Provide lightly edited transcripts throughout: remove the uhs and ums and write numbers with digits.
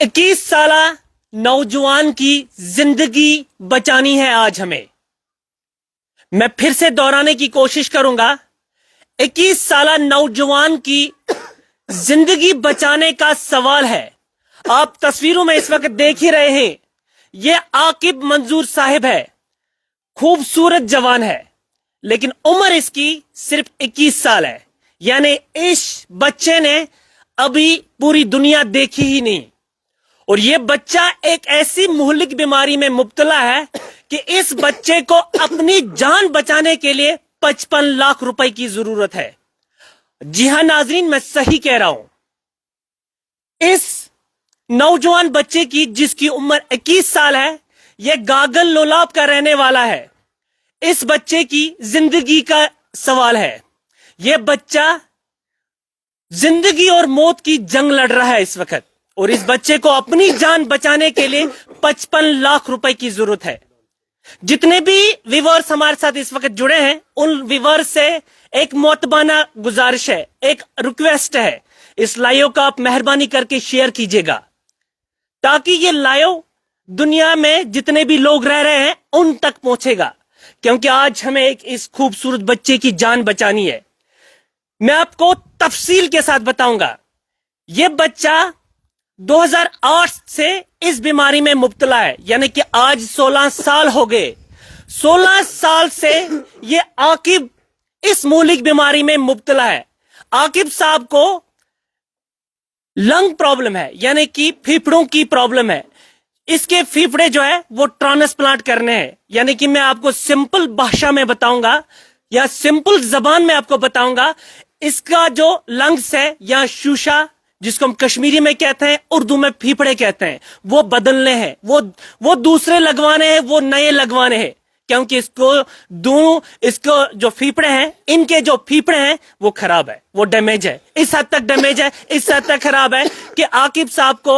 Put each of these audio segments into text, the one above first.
21 साला नौजवान की जिंदगी बचानी है आज हमें। मैं फिर से दोहराने की कोशिश करूंगा। 21 साला नौजवान की जिंदगी बचाने का सवाल है। आप तस्वीरों में इस वक्त देख ही रहे हैं, ये आकिब मंजूर साहिब है। खूबसूरत जवान है, लेकिन उम्र इसकी सिर्फ 21 साल है। यानी इस बच्चे ने अभी पूरी दुनिया देखी ही नहीं। और ये बच्चा एक ऐसी मुहलिक बीमारी में मुब्तला है कि इस बच्चे को अपनी जान बचाने के लिए 55 लाख रुपए की जरूरत है। जी हां नाजरीन, मैं सही कह रहा हूं। इस नौजवान बच्चे की जिसकी उम्र 21 साल है, यह गागल लोलाब का रहने वाला है। इस बच्चे की जिंदगी का सवाल है। यह बच्चा जिंदगी और मौत की जंग लड़ रहा है इस वक्त, और इस बच्चे को अपनी जान बचाने के लिए 55 लाख रुपए की जरूरत है। जितने भी व्यूअर्स हमारे साथ इस वक्त जुड़े हैं, उन व्यूअर्स से एक मोतबाना गुजारिश है, एक रिक्वेस्ट है, इस लाइव का आप मेहरबानी करके शेयर कीजिएगा, ताकि ये लाइव दुनिया में जितने भी लोग रह रहे हैं उन तक पहुंचेगा। क्योंकि आज हमें एक इस खूबसूरत बच्चे की जान बचानी है। मैं आपको तफसील के साथ बताऊंगा। यह बच्चा 2008 से इस बीमारी में मुब्तला है, यानी कि आज 16 साल हो गए। 16 साल से ये आकिब इस मौलिक बीमारी में मुब्तला है। आकिब साहब को लंग प्रॉब्लम है, यानी कि फेफड़ों की प्रॉब्लम है। इसके फेफड़े जो है वो ट्रांसप्लांट करने हैं। यानी कि मैं आपको सिंपल भाषा में बताऊंगा, या सिंपल जबान में आपको बताऊंगा, इसका जो लंग्स है या शीशा, जिसको हम कश्मीरी में कहते हैं, उर्दू में फेफड़े कहते हैं, वो बदलने हैं, वो दूसरे लगवाने हैं, वो नए लगवाने हैं। क्योंकि इसको जो फेफड़े हैं, इनके जो फेफड़े हैं वो खराब है, वो डैमेज है, इस हद तक डैमेज है, इस हद तक खराब है कि आकिब साहब को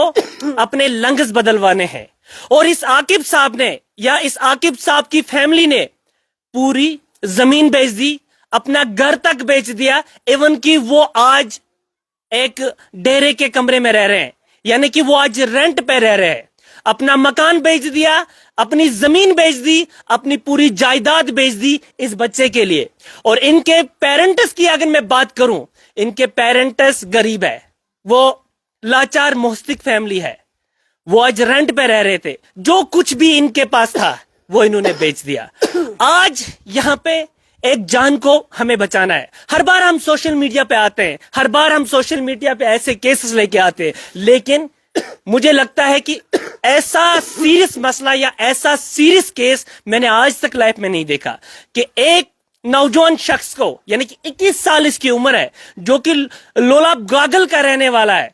अपने लंग्स बदलवाने हैं। और इस आकिब साहब ने, या इस आकिब साहब की फैमिली ने पूरी जमीन बेच दी, अपना घर तक बेच दिया। इवन कि वो आज एक डेरे के कमरे में रह रहे हैं, यानी कि वो आज रेंट पे रह रहे हैं। अपना मकान बेच दिया, अपनी जमीन बेच दी, अपनी पूरी जायदाद बेच दी इस बच्चे के लिए। और इनके पेरेंट्स की अगर मैं बात करूं, इनके पेरेंट्स गरीब है, वो लाचार मुस्तक फैमिली है। वो आज रेंट पे रह रहे थे, जो कुछ भी इनके पास था वो इन्होंने बेच दिया। आज यहां पे एक जान को हमें बचाना है। हर बार हम सोशल मीडिया पे आते हैं, हर बार हम सोशल मीडिया पे ऐसे केसेस लेके आते हैं, लेकिन मुझे लगता है कि ऐसा सीरियस मसला या ऐसा सीरियस केस मैंने आज तक लाइफ में नहीं देखा कि एक नौजवान शख्स को, यानी कि 21 साल इसकी उम्र है, जो कि लोलाब गागल का रहने वाला है,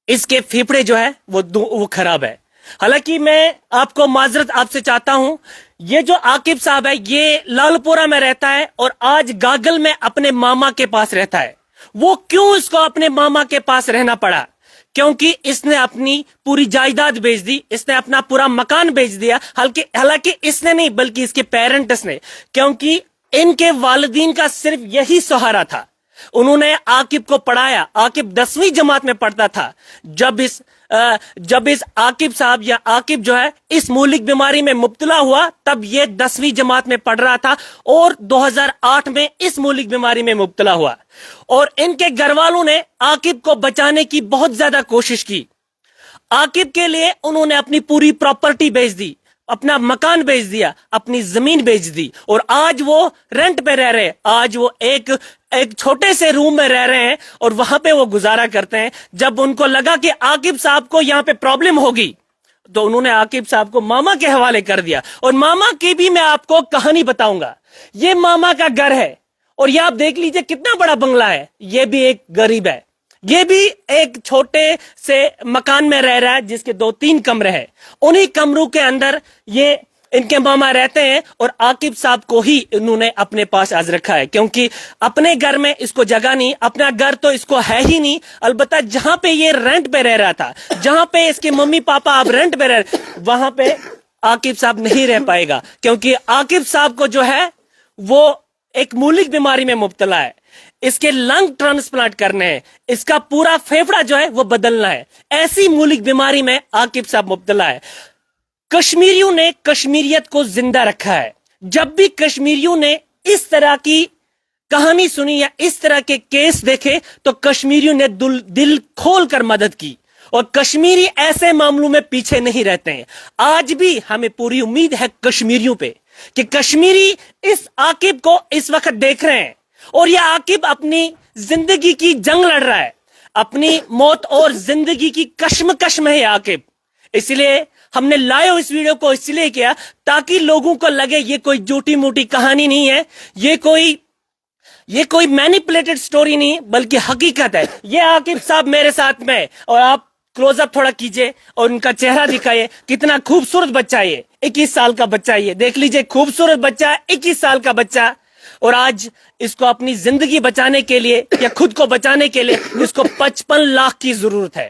इसके फेफड़े जो है वो खराब है। हालांकि मैं आपको माजरत आपसे चाहता हूं, ये जो आकिब साहब है ये लालपुरा में रहता है और आज गागल में अपने मामा के पास रहता है। वो क्यों इसको अपने मामा के पास रहना पड़ा? क्योंकि इसने अपनी पूरी जायदाद बेच दी, इसने अपना पूरा मकान बेच दिया। हालांकि इसने नहीं, बल्कि इसके पेरेंट्स ने, क्योंकि इनके वालिदीन का सिर्फ यही सहारा था। उन्होंने आकिब को पढ़ाया। आकिब 10वीं जमात में पढ़ता था जब इस आकिब साहब या आकिब जो है इस मौलिक बीमारी में मुब्तला हुआ, तब ये 10वीं जमात में पढ़ रहा था और 2008 में इस मौलिक बीमारी में मुब्तला हुआ। और इनके घर वालों ने आकिब को बचाने की बहुत ज्यादा कोशिश की। आकिब के लिए उन्होंने अपनी पूरी प्रॉपर्टी बेच दी, अपना मकान बेच दिया, अपनी जमीन बेच दी, और आज वो रेंट पे रह रहे हैं। आज वो एक छोटे से रूम में रह रहे हैं और वहां पे वो गुजारा करते हैं। जब उनको लगा कि आकिब साहब को यहां पे प्रॉब्लम होगी, तो उन्होंने आकिब साहब को मामा के हवाले कर दिया। और मामा की भी मैं आपको कहानी बताऊंगा। ये मामा का घर है, और ये आप देख लीजिए कितना बड़ा बंगला है। ये भी एक गरीब है, ये भी एक छोटे से मकान में रह रहा है जिसके 2-3 कमरे हैं। उन्हीं कमरों के अंदर ये इनके मामा रहते हैं, और आकिब साहब को ही इन्होंने अपने पास आज रखा है, क्योंकि अपने घर में इसको जगह नहीं, अपना घर तो इसको है ही नहीं। अलबत्ता जहां पे ये रेंट पे रह रहा था, जहां पे इसके मम्मी पापा अब रेंट पे रह, वहां पे आकिब साहब नहीं रह पाएगा, क्योंकि आकिब साहब को जो है वो एक मौलिक बीमारी में मुब्तला है। اس کے لنگ ٹرانسپلانٹ کرنے ہیں, اس کا پورا پھیپڑا جو ہے وہ بدلنا ہے. ایسی مولک بیماری میں عاقب صاحب مبتلا ہے. کشمیریوں نے کشمیریت کو زندہ رکھا ہے. جب بھی کشمیریوں نے اس طرح کی کہانی سنی یا اس طرح کے کیس دیکھے تو کشمیریوں نے دل کھول کر مدد کی, اور کشمیری ایسے معاملوں میں پیچھے نہیں رہتے ہیں. آج بھی ہمیں پوری امید ہے کشمیریوں پہ کہ کشمیری اس عاقب کو اس وقت دیکھ رہے ہیں, اور یہ عاقب اپنی زندگی کی جنگ لڑ رہا ہے, اپنی موت اور زندگی کی کشمکش میں ہے عاقب. اس لیے ہم نے لائیو اس ویڈیو کو اس لیے کیا تاکہ لوگوں کو لگے یہ کوئی جھوٹی موٹی کہانی نہیں ہے, یہ کوئی مینیپولیٹڈ سٹوری نہیں, بلکہ حقیقت ہے. یہ عاقب صاحب میرے ساتھ میں, اور آپ کلوز اپ تھوڑا کیجئے اور ان کا چہرہ دکھائیے. کتنا خوبصورت بچہ ہے, 21 سال کا بچہ, یہ دیکھ لیجئے خوبصورت بچہ, 21 سال کا بچہ. اور آج اس کو اپنی زندگی بچانے کے لیے یا خود کو بچانے کے لیے اس کو 55 لاکھ کی ضرورت ہے.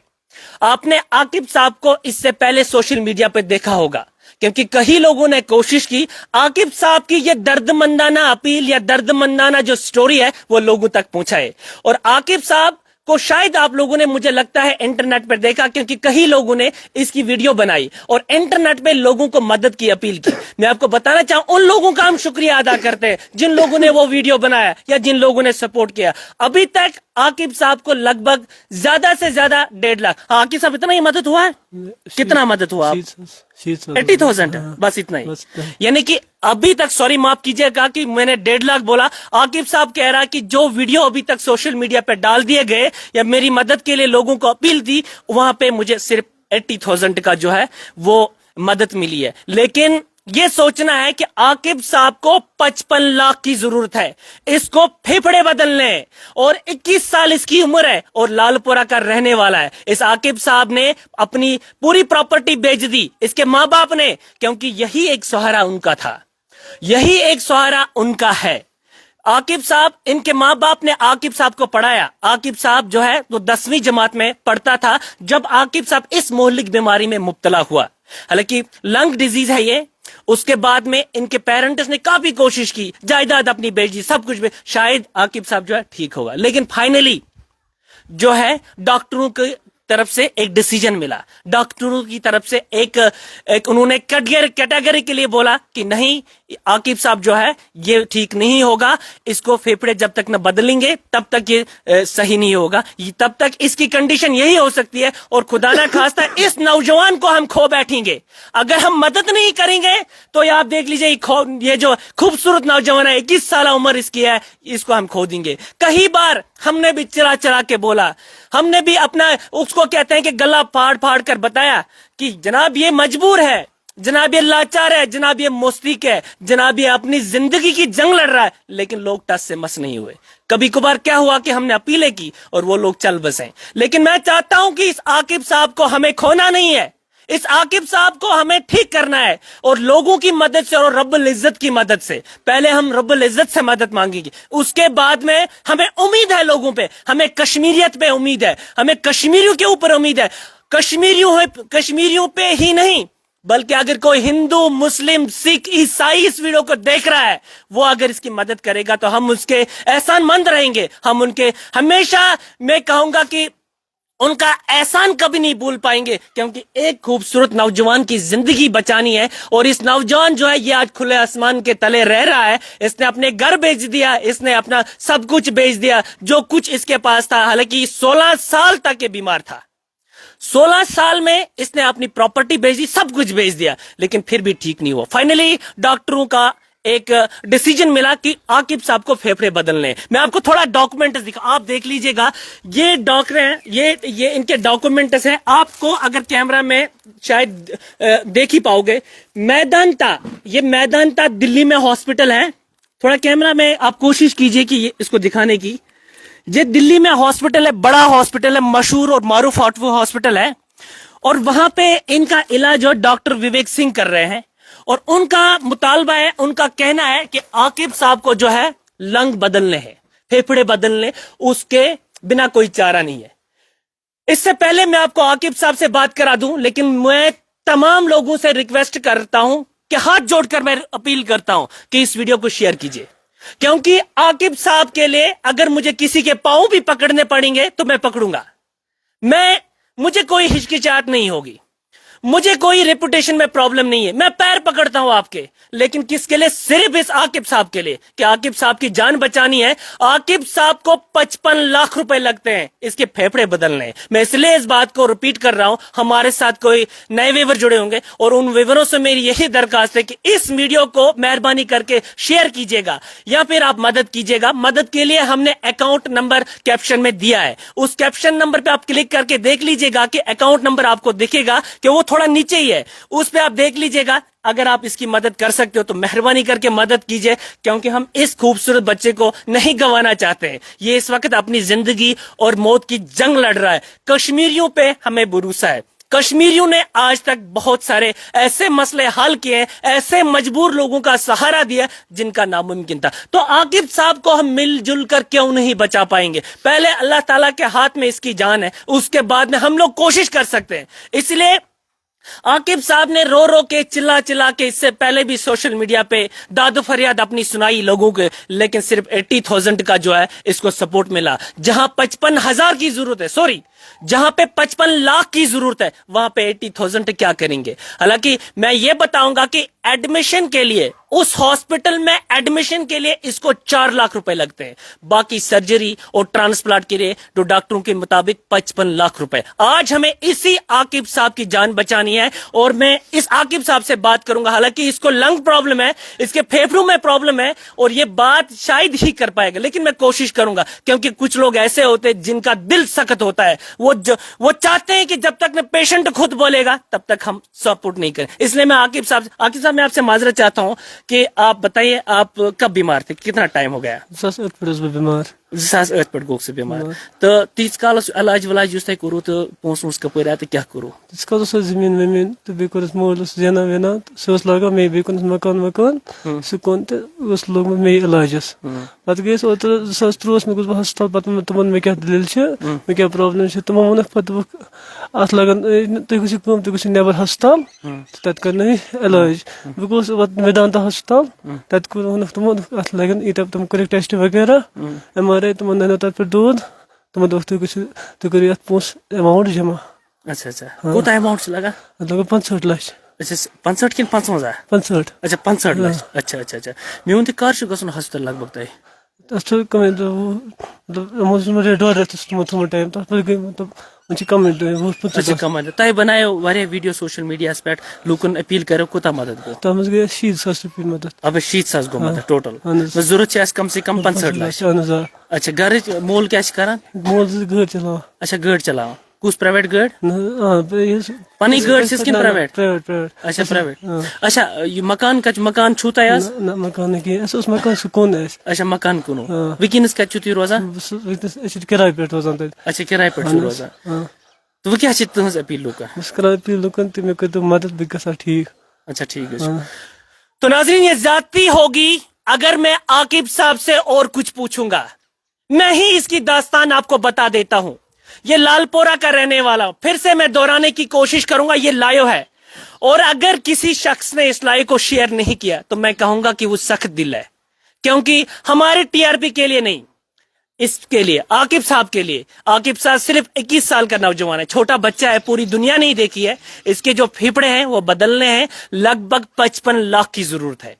آپ نے عاقب صاحب کو اس سے پہلے سوشل میڈیا پہ دیکھا ہوگا, کیونکہ کئی لوگوں نے کوشش کی عاقب صاحب کی یہ درد مندانہ اپیل یا درد مندانہ جو سٹوری ہے وہ لوگوں تک پہنچائے. اور عاقب صاحب کو شاید آپ لوگوں نے, مجھے لگتا ہے, انٹرنیٹ پر دیکھا, کیونکہ کئی لوگوں نے اس کی ویڈیو بنائی اور انٹرنیٹ پہ لوگوں کو مدد کی اپیل کی. میں آپ کو بتانا چاہوں ان لوگوں کا ہم شکریہ ادا کرتے ہیں جن لوگوں نے وہ ویڈیو بنایا یا جن لوگوں نے سپورٹ کیا. ابھی تک عاقب صاحب کو لگ بھگ زیادہ سے زیادہ 1.5 لاکھ, عاقب صاحب اتنا ہی مدد ہوا ہے, کتنا مدد ہوا, 80,000 بس اتنا ہی. یعنی کہ ابھی تک, سوری معاف کیجئے گا کہ میں نے 1.5 لاکھ بولا, عاقب صاحب کہہ رہا کہ جو ویڈیو ابھی تک سوشل میڈیا پہ ڈال دیے گئے یا میری مدد کے لیے لوگوں کو اپیل دی, وہاں پہ مجھے صرف 80,000 کا جو ہے وہ مدد ملی ہے. لیکن یہ سوچنا ہے کہ عاقب صاحب کو 55 لاکھ کی ضرورت ہے, اس کو پھیپھڑے بدلنے, اور 21 سال اس کی عمر ہے اور لال پورا کا رہنے والا ہے. اس عاقب صاحب نے اپنی پوری پراپرٹی بیچ دی, اس کے ماں باپ نے, کیونکہ یہی ایک سہارا ان کا تھا, یہی ایک سہارا ان کا ہے. عاقب صاحب, ان کے ماں باپ نے عاقب صاحب کو پڑھایا. عاقب صاحب جو ہے وہ 10ویں جماعت میں پڑھتا تھا جب عاقب صاحب اس مہلک بیماری میں مبتلا ہوا. حالانکہ لنگ ڈیزیز ہے یہ. اس کے بعد میں ان کے پیرنٹس نے کافی کوشش کی, جائیداد اپنی بیچ دی, سب کچھ شاید عاقب صاحب جو ہے ٹھیک ہوگا. لیکن فائنلی جو ہے ڈاکٹروں کی طرف سے ایک ڈیسیجن ملا, ڈاکٹروں کی طرف سے ایک انہوں نے کیٹیگری کے لیے بولا کہ نہیں, عاقب صاحب جو ہے یہ ٹھیک نہیں ہوگا, اس کو پھیپھڑے جب تک نہ بدلیں گے تب تک یہ صحیح نہیں ہوگا, تب تک اس کی کنڈیشن یہی ہو سکتی ہے, اور خدا نہ خواستہ اس نوجوان کو ہم کھو بیٹھیں گے. اگر ہم مدد نہیں کریں گے تو یہ آپ دیکھ لیجئے, یہ جو خوبصورت نوجوان ہے, 21 سالہ عمر اس کی ہے, اس کو ہم کھو دیں گے. کئی بار ہم نے بھی چرا چرا کے بولا, ہم نے بھی اپنا, اس کو کہتے ہیں کہ گلا پھاڑ پھاڑ کر بتایا کہ جناب یہ مجبور ہے, جناب یہ لاچار ہے, جناب یہ مستحق ہے, جناب یہ اپنی زندگی کی جنگ لڑ رہا ہے. لیکن لوگ ٹس سے مس نہیں ہوئے. کبھی کبھار کیا ہوا کہ ہم نے اپیلیں کی اور وہ لوگ چل بسے. لیکن میں چاہتا ہوں کہ اس عاقب صاحب کو ہمیں کھونا نہیں ہے, اس عاقب صاحب کو ہمیں ٹھیک کرنا ہے, اور لوگوں کی مدد سے اور رب العزت کی مدد سے. پہلے ہم رب العزت سے مدد مانگیں گے, اس کے بعد میں ہمیں امید ہے لوگوں پہ, ہمیں کشمیریت پہ امید ہے, ہمیں کشمیریوں کے اوپر امید ہے. کشمیریوں پہ ہی نہیں بلکہ اگر کوئی ہندو, مسلم, سکھ, عیسائی اس ویڈیو کو دیکھ رہا ہے, وہ اگر اس کی مدد کرے گا تو ہم اس کے احسان مند رہیں گے. ہم ان کے ہمیشہ, میں کہوں گا کہ ان کا احسان کبھی نہیں بھول پائیں گے, کیونکہ ایک خوبصورت نوجوان کی زندگی بچانی ہے. اور اس نوجوان جو ہے یہ آج کھلے آسمان کے تلے رہ رہا ہے, اس نے اپنے گھر بیچ دیا, اس نے اپنا سب کچھ بیچ دیا جو کچھ اس کے پاس تھا. حالانکہ 16 سال تک یہ بیمار تھا, 16 سال میں اس نے اپنی پراپرٹی بیچ دی, سب کچھ بیچ دیا, لیکن پھر بھی ٹھیک نہیں ہوا. فائنلی ڈاکٹروں کا ایک ڈیسیجن ملا کہ عاقب صاحب کو پھیپھڑے بدلنے. میں آپ کو تھوڑا ڈاکومنٹس دکھا, آپ دیکھ لیجئے گا, یہ ڈاکٹر ہیں, یہ ان کے ڈاکومنٹس ہیں. آپ کو اگر کیمرہ میں شاید دیکھ ہی پاؤ گے, میدانتا, یہ میدانتا دلی میں ہاسپٹل ہے. تھوڑا کیمرہ میں آپ کوشش کیجئے کہ اس کو دکھانے کی. یہ دلی میں ہاسپٹل ہے, بڑا ہاسپٹل ہے, مشہور اور معروف ہاسپٹل ہے, اور وہاں پہ ان کا علاج ڈاکٹر وویک سنگھ کر رہے ہیں. اور ان کا مطالبہ ہے, ان کا کہنا ہے کہ عاقب صاحب کو جو ہے لنگ بدلنے ہیں, پھیپھڑے بدلنے, اس کے بنا کوئی چارہ نہیں ہے. اس سے پہلے میں آپ کو عاقب صاحب سے بات کرا دوں, لیکن میں تمام لوگوں سے ریکویسٹ کرتا ہوں کہ ہاتھ جوڑ کر میں اپیل کرتا ہوں کہ اس ویڈیو کو شیئر کیجئے. क्योंकि आकिब साहब के लिए अगर मुझे किसी के पांव भी पकड़ने पड़ेंगे तो मैं पकड़ूंगा। मुझे कोई हिचकिचाहट नहीं होगी, मुझे कोई रेपुटेशन में प्रॉब्लम नहीं है, मैं पैर पकड़ता हूं आपके, लेकिन किसके लिए? सिर्फ इस आकिब साहब के लिए कि आकिब साहब की जान बचानी है। आकिब साहब को 55 लाख रुपए लगते हैं इसके फेफड़े बदलने हैं। मैं इसलिए इस बात को रिपीट कर रहा हूं, हमारे साथ कोई नए व्यूअर जुड़े होंगे और उन व्यूअरों से मेरी यही दरखास्त है कि इस वीडियो को मेहरबानी करके शेयर कीजिएगा या फिर आप मदद कीजिएगा। मदद के लिए हमने अकाउंट नंबर कैप्शन में दिया है, उस कैप्शन नंबर पे आप क्लिक करके देख लीजिएगा कि अकाउंट नंबर आपको दिखेगा कि वो थोड़ा नीचे ही है, उस पे आप देख लीजिएगा। अगर आप इसकी मदद कर सकते हो तो मेहरबानी करके मदद कीजिए, क्योंकि हम इस खूबसूरत बच्चे को नहीं गंवाना चाहते हैं। ये इस वक्त अपनी जिंदगी और मौत की जंग लड़ रहा है। कश्मीरियों पे हमें भरोसा है। कश्मीरियों ने आज तक बहुत सारे ऐसे मसले हल किए हैं, ऐसे मजबूर लोगों का सहारा दिया जिनका नामुमकिन था। तो आकिब साहब को हम मिलजुल कर क्यों नहीं बचा पाएंगे? पहले अल्लाह ताला के हाथ में इसकी जान है, उसके बाद में हम लोग कोशिश कर सकते हैं। इसलिए आकिब साहब ने रो रो के चिल्ला चिल्ला के इससे पहले भी सोशल मीडिया पे दादो फरियाद अपनी सुनाई लोगों के, लेकिन सिर्फ 80,000 का जो है इसको सपोर्ट मिला। जहां 55,000 की जरूरत है, सॉरी जहां पे 55 लाख की जरूरत है, वहां पे 80,000 क्या करेंगे? हालांकि मैं ये बताऊंगा कि एडमिशन के लिए, उस हॉस्पिटल में एडमिशन के लिए इसको 4 लाख रुपए लगते हैं, बाकी सर्जरी और ट्रांसप्लांट के लिए तो डॉक्टरों के मुताबिक 55 लाख रुपए। आज हमें इसी आकिब साहब की जान बचानी है और मैं इस आकिब साहब से बात करूंगा। हालांकि इसको लंग प्रॉब्लम है, इसके फेफड़ों में प्रॉब्लम है और ये बात शायद ही कर पाएगा, लेकिन मैं कोशिश करूंगा, क्योंकि कुछ लोग ऐसे होते हैं जिनका दिल सख्त होता है। वो चाहते हैं कि जब तक न पेशेंट खुद बोलेगा तब तक हम सपोर्ट नहीं करें। इसलिए मैं आकिब साहब मैं आपसे माजरत चाहता हूं कि आप बताइए, आप कब बीमार थे, कितना टाइम हो गया? बीमार 2008 पे गो से बीमार तो तीस कालस इलाज वलाज युस तय करू तो पोंस कपर आते क्या करू? तीस कालस जमीन वमीन तो बे कोरस मोलस जेना वेना सो लगा मे बे कोन मकान सो कोन ते उस लोग मे इलाजस पत गयस ओत 2013 में गुस हस्पताल पत तमन मे क्या दलील छ मे क्या प्रॉब्लम छ तम मन पत अत लगन तो कुछ कम तो कुछ नेबर हस्पताल तत करने इलाज बिकॉज़ वेदांता हस्पताल तत को तम अत लगन इतब तुम करेक्ट टेस्ट वगैरह एमआरआई तुम नन तत पे दूध तुम दोस्तों कुछ तो करिए पोस अमाउंट जमा। अच्छा अच्छा, कोता अमाउंट लगा? लगा 65 लाख। अच्छा 65 कि 55,000? 65। अच्छा 65 लाख। अच्छा अच्छा अच्छा, मे वन कर गसन हस्पताल लगभग तय तो कम मतलब मुझे डर रहता है थोड़ा टाइम तो मतलब मुझे कम वो अच्छा कम तय बनायो वारे वीडियो सोशल मीडिया पे लुकन अपील करो कोता मदद को तो हम गए 60,000 रुपये मदद। अब 60,000 गो मदद टोटल जरूरत है कम से कम 65 लाख। अच्छा घर मोल क्या करन? मोल घर चलाओ। अच्छा घर चलाओ कुछ प्राइवेट गाड़? पनी गाड़ से किन प्राइवेट? प्राइवेट। अच्छा प्राइवेट। अच्छा ये मकान का मकान छूता है? ना मकान की ऐसा उस मकान सुकून है। अच्छा मकान कुनो विकिनस का छुती रोजा? किराए पे रोजा। अच्छा किराए पे रोजा। तो वो क्या चित्त है अपील लोग? बस किराए पे लोगन ते में तो मदद भी कर ठीक। अच्छा ठीक है। तो नाज़रीन ये ज्यादती होगी अगर मैं आकिब साहब से और कुछ पूछूंगा। मैं ही इसकी दास्तान आपको बता देता हूं। ये लालपोरा का रहने वाला, फिर से मैं दोहराने की कोशिश करूंगा, ये लायो है। और अगर किसी शख्स ने इस लायो को शेयर नहीं किया तो मैं कहूंगा कि वो सख्त दिल है, क्योंकि हमारे टीआरपी के लिए नहीं, इसके लिए, आकिब साहब के लिए। आकिब साहब सिर्फ 21 साल का नौजवान है, छोटा बच्चा है, पूरी दुनिया नहीं देखी है। इसके जो फेफड़े हैं वो बदलने हैं, लगभग 55 लाख की जरूरत है।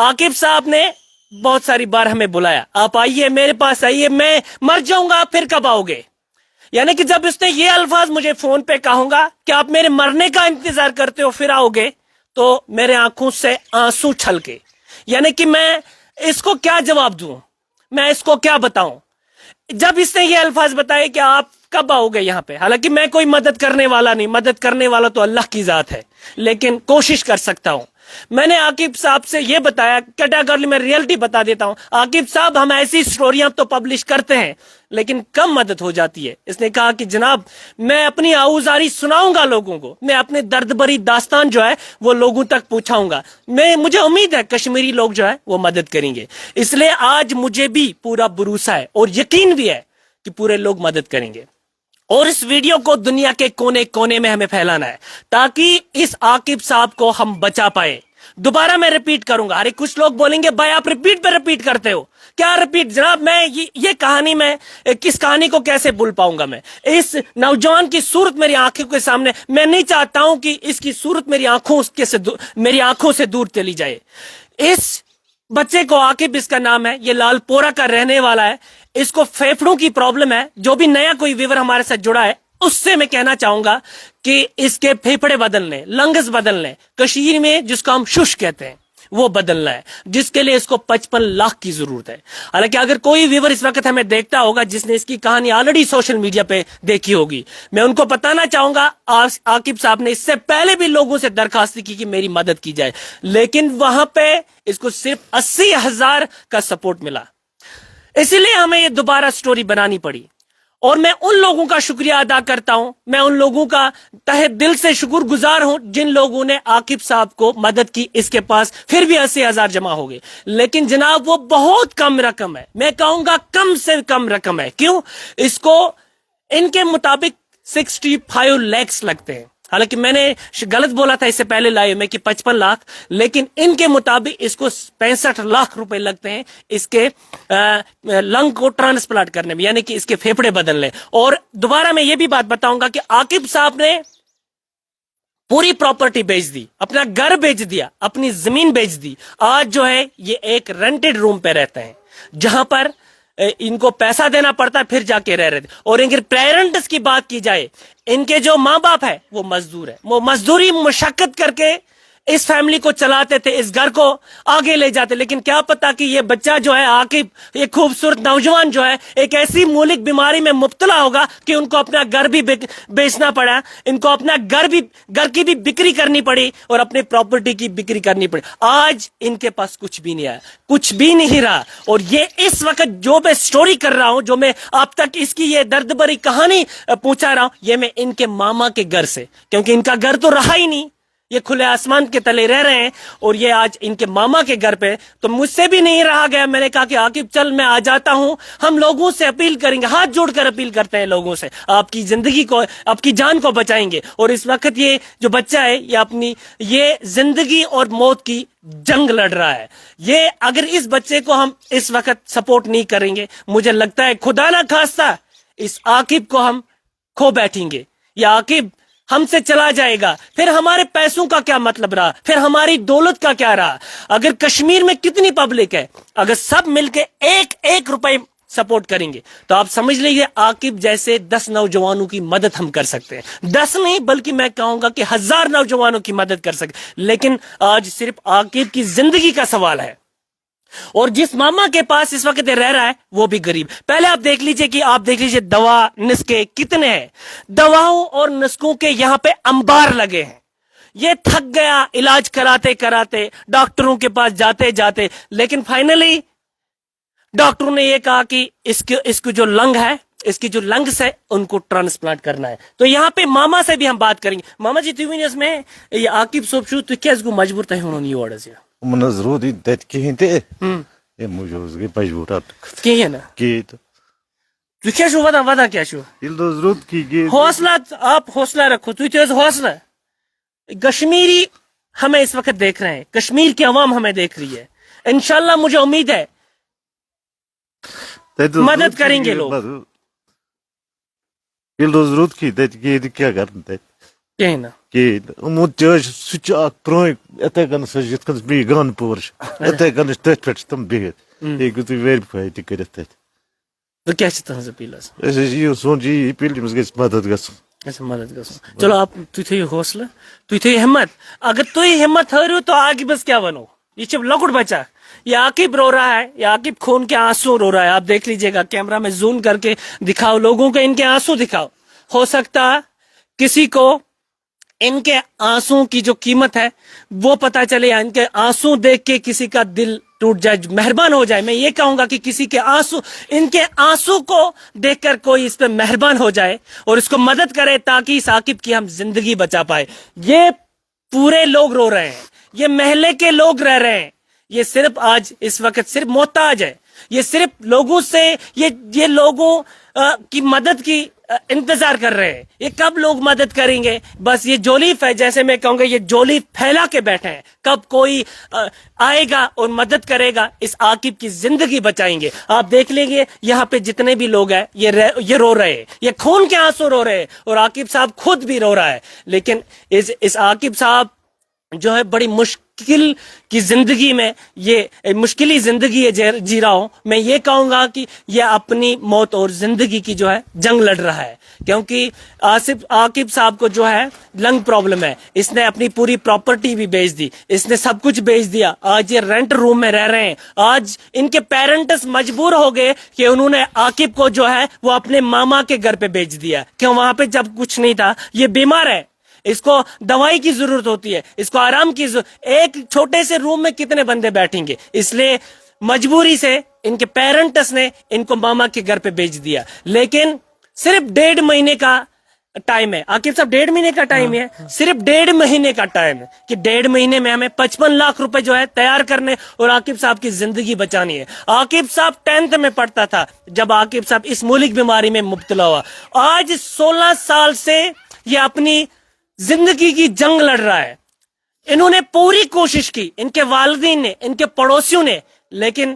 आकिब साहब ने बहुत सारी बार हमें बुलाया, आप आइए मेरे पास आइए, मैं मर जाऊंगा आप फिर कब आओगे? यानी कि जब उसने ये अल्फाज मुझे फोन पे कहूंगा कि आप मेरे मरने का इंतजार करते हो फिर आओगे, तो मेरे आंखों से आंसू छलके। यानी कि मैं इसको क्या जवाब दूं, मैं इसको क्या बताऊं? जब इसने ये अल्फाज बताए कि आप कब आओगे यहाँ पे, हालांकि मैं कोई मदद करने वाला नहीं, मदद करने वाला तो अल्लाह की जात है, लेकिन कोशिश कर सकता हूं। मैंने आकिब साहब से ये बताया, कैटेगरी में रियलिटी बता देता हूं। आकिब साहब हम ऐसी स्टोरियां तो पब्लिश करते हैं लेकिन कम मदद हो जाती है। इसने कहा कि जनाब मैं अपनी आउजारी सुनाऊंगा लोगों को, मैं अपने दर्द भरी दास्तान जो है वो लोगों तक पहुंचाऊंगा। मुझे उम्मीद है कश्मीरी लोग जो है वो मदद करेंगे। इसलिए आज मुझे भी पूरा भरोसा है और यकीन भी है कि पूरे लोग मदद करेंगे। और इस वीडियो को दुनिया के कोने कोने में हमें फैलाना है ताकि इस आकिब साहब को हम बचा पाए। दोबारा मैं रिपीट करूंगा। अरे कुछ लोग बोलेंगे भाई आप रिपीट पे रिपीट करते हो, क्या रिपीट जनाब, मैं ये कहानी में किस कहानी को कैसे भूल पाऊंगा मैं। इस नौजवान की सूरत मेरी आंखों के सामने, मैं नहीं चाहता हूं कि इसकी सूरत मेरी आंखों से दूर चली जाए। इस बच्चे को आकिब इसका नाम है, ये लालपोरा का रहने वाला है, इसको फेफड़ों की प्रॉब्लम है। जो भी नया कोई व्यूअर हमारे साथ जुड़ा है उससे मैं कहना चाहूंगा कि इसके फेफड़े बदलने, लंग्स बदलने, कश्मीर में जिसको हम शुश कहते हैं वो बदलना है, जिसके लिए इसको 55 लाख की जरूरत है। हालांकि अगर कोई व्यूअर इस वक्त हमें देखता होगा जिसने इसकी कहानी ऑलरेडी सोशल मीडिया पे देखी होगी, मैं उनको बताना चाहूंगा आकिब साहब ने इससे पहले भी लोगों से दरखास्त की कि मेरी मदद की जाए, लेकिन वहां पे इसको सिर्फ 80,000 का सपोर्ट मिला। इसीलिए हमें ये दोबारा स्टोरी बनानी पड़ी और मैं उन लोगों का शुक्रिया अदा करता हूं, मैं उन लोगों का तहे दिल से शुक्रगुजार हूं जिन लोगों ने आकिब साहब को मदद की। इसके पास फिर भी 80,000 जमा हो गए, लेकिन जनाब वो बहुत कम रकम है, मैं कहूंगा कम से कम रकम है। क्यों? इसको इनके मुताबिक 65 लाख लगते हैं। हालांकि मैंने गलत बोला था इससे पहले लाइव में कि 55 लाख, लेकिन इनके मुताबिक इसको 65 लाख रुपए लगते हैं इसके लंग को ट्रांसप्लांट करने में, यानी कि इसके फेफड़े बदलने। और दोबारा मैं ये भी बात बताऊंगा कि आकिब साहब ने पूरी प्रॉपर्टी बेच दी, अपना घर बेच दिया, अपनी जमीन बेच दी। आज जो है ये एक रेंटेड रूम पे रहते हैं जहां पर इनको पैसा देना पड़ता है, फिर जाके रह रहे थे। और इनके पेरेंट्स की बात की जाए, इनके जो माँ बाप है वो मजदूर है, वो मजदूरी मशक्कत करके इस फैमिली को चलाते थे, इस घर को आगे ले जाते। लेकिन क्या पता कि ये बच्चा जो है आकिब, ये खूबसूरत नौजवान जो है, एक ऐसी मौलिक बीमारी में मुब्तला होगा कि उनको अपना घर भी बेचना पड़ा, इनको अपना घर की भी बिक्री करनी पड़ी और अपनी प्रॉपर्टी की बिक्री करनी पड़ी। आज इनके पास कुछ भी नहीं है, कुछ भी नहीं रहा। और ये इस वक्त जो मैं स्टोरी कर रहा हूं, जो मैं आप तक इसकी ये दर्द भरी कहानी पहुंचा रहा हूं, ये मैं इनके मामा के घर से, क्योंकि इनका घर तो रहा ही नहीं, ये खुले आसमान के तले रह रहे हैं और ये आज इनके मामा के घर पे, तो मुझसे भी नहीं रहा गया। मैंने कहा कि आकिब चल मैं आ जाता हूं, हम लोगों से अपील करेंगे, हाथ जोड़कर अपील करते हैं लोगों से, आपकी जिंदगी को, आपकी जान को बचाएंगे। और इस वक्त ये जो बच्चा है ये अपनी ये जिंदगी और मौत की जंग लड़ रहा है। ये अगर इस बच्चे को हम इस वक्त सपोर्ट नहीं करेंगे, मुझे लगता है खुदा ना खास्ता इस आकिब को हम खो बैठेंगे, या आकिब हमसे चला जाएगा। फिर हमारे पैसों का क्या मतलब रहा, फिर हमारी दौलत का क्या रहा। अगर कश्मीर में कितनी पब्लिक है, अगर सब मिलके एक एक रुपए सपोर्ट करेंगे तो आप समझ लीजिए आकिब जैसे 10 नौजवानों की मदद हम कर सकते हैं। 10 नहीं बल्कि मैं कहूंगा कि 1000 नौजवानों की मदद कर सकते। लेकिन आज सिर्फ आकिब की जिंदगी का सवाल है, और जिस मामा के पास इस वक्त रह रहा है वो भी गरीब। पहले आप देख लीजिए दवा नुस्खे कितने हैं, दवाओं और नुस्खों के यहाँ पे अंबार लगे हैं। ये थक गया इलाज कराते कराते, डॉक्टरों के पास जाते जाते, लेकिन फाइनली डॉक्टरों ने ये कहा कि इसको जो लंग है, इसकी जो लंग्स है उनको ट्रांसप्लांट करना है। तो यहाँ पे मामा से भी हम बात करेंगे। मामा जी तुम इसमें ये आकिब सोप शू तो क्या मजबूर था उन्होंने ये ऑर्डर से من ضروري ده كهنتي موجوز كي مجبورات क्या ना كي तो क्या शो वदा क्या शो يلدو ضروري كي हौसला, आप हौसला रखो, तू तेज हौसला। कश्मीरी हमें इस वक्त देख रहे हैं, कश्मीर की आवाम हमें देख रही है, इंशाल्लाह मुझे उम्मीद है मदद करेंगे लोग। يلدو ضروري كي ده كي क्या करते क्या ना كي موتاج سوتش بروي اتاكن سجت بي غان بورش اتاكن تتفتم بيت يقول وير فايت كرت तो क्या चाहता है पीलस ये सोची पीली मुझे मदद कर ऐसे मदद कर। चलो आप तू थे हौसला, तू थे हिम्मत, अगर तू हिम्मत हो रही हो तो आगे बस क्या बनो। ये जब लकुट बचा, ये आकिब रो रहा है, ये आकिब खून के आंसू रो रहा है। आप देख लीजिएगा, कैमरा में जूम करके दिखाओ लोगों को, इनके आंसू दिखाओ। हो सकता किसी को इनके आंसू की जो कीमत है वो पता चले, या इनके आंसू देख के किसी का दिल टूट जाए, मेहरबान हो जाए। मैं ये कहूंगा कि किसी के आंसू, इनके आंसू को देखकर कोई इस पे मेहरबान हो जाए और इसको मदद करे ताकि इस आकिब की हम जिंदगी बचा पाए। ये पूरे लोग रो रहे हैं, ये महल्ले के लोग रह रहे हैं, ये सिर्फ आज इस वक्त सिर्फ मोहताज है, یہ صرف لوگوں سے یہ لوگوں کی مدد کی انتظار کر رہے ہیں. یہ کب لوگ مدد کریں گے؟ بس یہ جولیف ہے، جیسے میں کہوں گا یہ جولیف پھیلا کے بیٹھے ہیں. کب کوئی آئے گا اور مدد کرے گا، اس عاقب کی زندگی بچائیں گے. آپ دیکھ لیں گے یہاں پہ جتنے بھی لوگ ہیں یہ رو رہے ہیں، یہ خون کے آنسو رو رہے ہیں، اور عاقب صاحب خود بھی رو رہا ہے. لیکن اس عاقب صاحب جو ہے بڑی مشکل کی زندگی میں، یہ مشکلی زندگی جی رہا ہوں. میں یہ کہوں گا کہ یہ اپنی موت اور زندگی کی جو ہے جنگ لڑ رہا ہے، کیونکہ عاقب صاحب کو جو ہے لنگ پرابلم ہے. اس نے اپنی پوری پراپرٹی بھی بیچ دی، اس نے سب کچھ بیچ دیا. آج یہ رینٹ روم میں رہ رہے ہیں. آج ان کے پیرنٹس مجبور ہو گئے کہ انہوں نے عاقب کو جو ہے وہ اپنے ماما کے گھر پہ بیچ دیا، کیوں؟ وہاں پہ جب کچھ نہیں تھا. یہ بیمار ہے، اس کو دوائی کی ضرورت ہوتی ہے، اس کو آرام کی ضرورت. ایک چھوٹے سے روم میں کتنے بندے بیٹھیں گے؟ اس لیے مجبوری سے ان کے پیرنٹس نے ان کو ماما کے گھر پہ بیچ دیا. لیکن صرف 1.5 مہینے کا ٹائم ہے. عاقب صاحب 1.5 مہینے کا ٹائم ہے، صرف 1.5 مہینے کا ٹائم ہے کہ 1.5 مہینے میں ہمیں 55 لاکھ روپے جو ہے تیار کرنے اور عاقب صاحب کی زندگی بچانی ہے. عاقب صاحب 10th میں پڑھتا تھا جب عاقب صاحب اس مولک بیماری میں مبتلا ہوا. آج 16 سال سے یہ اپنی زندگی کی جنگ لڑ رہا ہے. انہوں نے پوری کوشش کی، ان کے والدین نے، ان کے پڑوسیوں نے، لیکن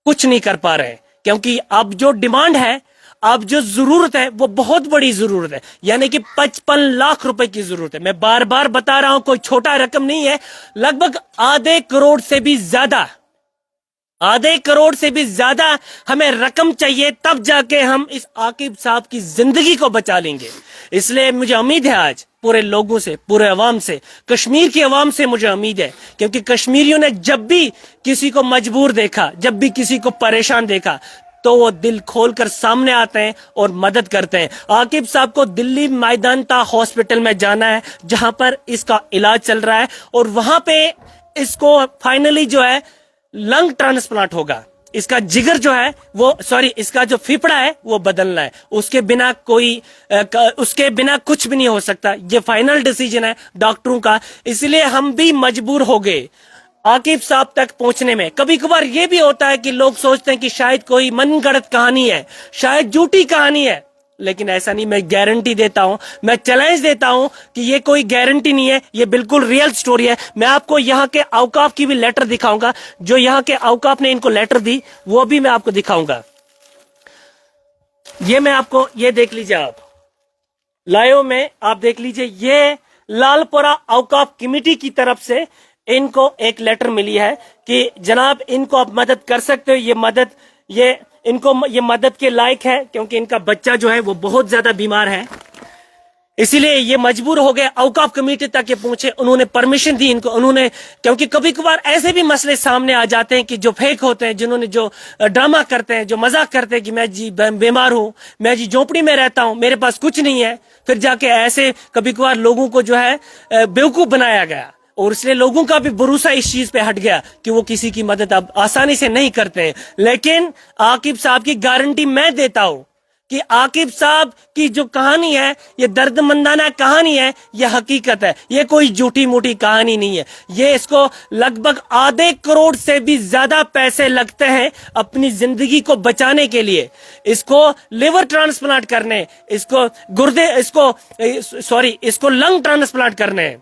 کچھ نہیں کر پا رہے، کیونکہ اب جو ڈیمانڈ ہے، اب جو ضرورت ہے وہ بہت بڑی ضرورت ہے، یعنی کہ 55 لاکھ روپے کی ضرورت ہے. میں بار بار بتا رہا ہوں کوئی چھوٹا رقم نہیں ہے، لگ بھگ ½ کروڑ سے بھی زیادہ، ½ کروڑ سے بھی زیادہ ہمیں رقم چاہیے، تب جا کے ہم اس عاقب صاحب کی زندگی کو بچا لیں گے. اس لیے مجھے امید ہے آج پورے لوگوں سے، پورے عوام سے، کشمیر کی عوام سے مجھے امید ہے، کیونکہ کشمیریوں نے جب بھی کسی کو مجبور دیکھا، جب بھی کسی کو پریشان دیکھا، تو وہ دل کھول کر سامنے آتے ہیں اور مدد کرتے ہیں. عاقب صاحب کو دلی میدانتا ہاسپٹل میں جانا ہے جہاں پر اس کا علاج چل رہا ہے، اور وہاں پہ اس کو فائنلی جو ہے لنگ ٹرانسپلانٹ ہوگا. اس کا جگر جو ہے وہ اس کا جو پھیپڑا ہے وہ بدلنا ہے. اس کے بنا کچھ بھی نہیں ہو سکتا. یہ فائنل ڈیسیجن ہے ڈاکٹروں کا. اس لیے ہم بھی مجبور ہو گئے عاقب صاحب تک پہنچنے میں. کبھی کبھار یہ بھی ہوتا ہے کہ لوگ سوچتے ہیں کہ شاید کوئی من گڑت کہانی ہے، شاید جھوٹی کہانی ہے، لیکن ایسا نہیں. میں گارنٹی دیتا ہوں، میں چیلنج دیتا ہوں کہ یہ کوئی گارنٹی نہیں ہے، یہ بالکل ریئل سٹوری ہے. میں آپ کو یہاں کے اوقاف کی بھی لیٹر دکھاؤں گا، جو یہاں کے اوقاف نے ان کو لیٹر دی وہ بھی میں آپ کو دکھاؤں گا. یہ میں آپ کو، یہ دیکھ لیجئے، آپ لائیو میں آپ دیکھ لیجئے، یہ لال پورہ اوقاف کمیٹی کی طرف سے ان کو ایک لیٹر ملی ہے کہ جناب ان کو آپ مدد کر سکتے ہو. یہ مدد کے لائق ہے، کیونکہ ان کا بچہ جو ہے وہ بہت زیادہ بیمار ہے. اسی لیے یہ مجبور ہو گئے اوقاف کمیٹی تک یہ پہنچے. انہوں نے پرمیشن دی ان کو. انہوں نے، کیونکہ کبھی کبھار ایسے بھی مسئلے سامنے آ جاتے ہیں کہ جو فیک ہوتے ہیں، جنہوں نے جو ڈرامہ کرتے ہیں، جو مذاق کرتے ہیں کہ میں جی بیمار ہوں، میں جی جھونپڑی میں رہتا ہوں، میرے پاس کچھ نہیں ہے. پھر جا کے ایسے کبھی کبھار لوگوں کو جو ہے بیوقوف بنایا گیا، اور اس لیے لوگوں کا بھی بھروسہ اس چیز پہ ہٹ گیا کہ وہ کسی کی مدد اب آسانی سے نہیں کرتے ہیں. لیکن عاقب صاحب کی گارنٹی میں دیتا ہوں کہ عاقب صاحب کی جو کہانی ہے یہ درد مندانہ کہانی ہے، یہ حقیقت ہے، یہ کوئی جھوٹی موٹی کہانی نہیں ہے. یہ اس کو لگ بھگ ½ کروڑ سے بھی زیادہ پیسے لگتے ہیں اپنی زندگی کو بچانے کے لیے. اس کو لیور ٹرانسپلانٹ کرنے، اس کو لنگ ٹرانسپلانٹ کرنے.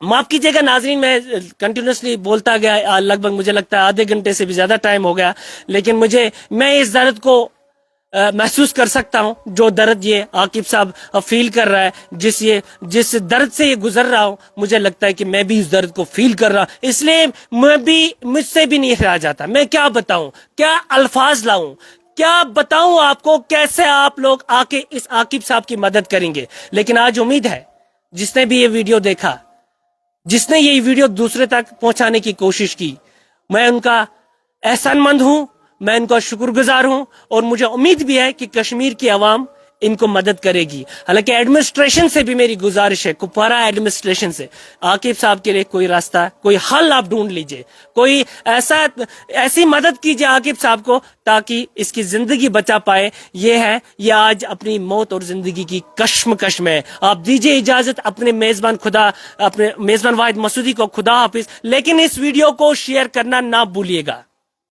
معاف کیجیے گا ناظرین، میں کنٹینیوسلی بولتا گیا، لگ بھگ مجھے لگتا ہے ½ گھنٹے سے بھی زیادہ ٹائم ہو گیا، لیکن میں اس درد کو محسوس کر سکتا ہوں، جو درد یہ عاقب صاحب فیل کر رہا ہے، جس درد سے یہ گزر رہا ہوں. مجھے لگتا ہے کہ میں بھی اس درد کو فیل کر رہا ہوں. اس لیے مجھ سے بھی نہیں رہا جاتا. میں کیا بتاؤں، کیا الفاظ لاؤں، کیا بتاؤں آپ کو، کیسے آپ لوگ آ کے اس عاقب صاحب کی مدد کریں گے. لیکن آج امید ہے جس نے بھی یہ ویڈیو دیکھا، جس نے یہ ویڈیو دوسرے تک پہنچانے کی کوشش کی، میں ان کا احسان مند ہوں، میں ان کا شکر گزار ہوں، اور مجھے امید بھی ہے کہ کشمیر کی عوام ان کو مدد کرے گی. حالانکہ ایڈمنسٹریشن سے بھی میری گزارش ہے، کپوارہ ایڈمنسٹریشن سے، عاقب صاحب کے لیے کوئی راستہ، کوئی حل آپ ڈھونڈ لیجئے، کوئی ایسی مدد کیجئے عاقب صاحب کو تاکہ اس کی زندگی بچا پائے. یہ آج اپنی موت اور زندگی کی کشمکش میں. آپ دیجئے اجازت، اپنے میزبان واحد مسعودی کو خدا حافظ. لیکن اس ویڈیو کو شیئر کرنا نہ بھولیے گا.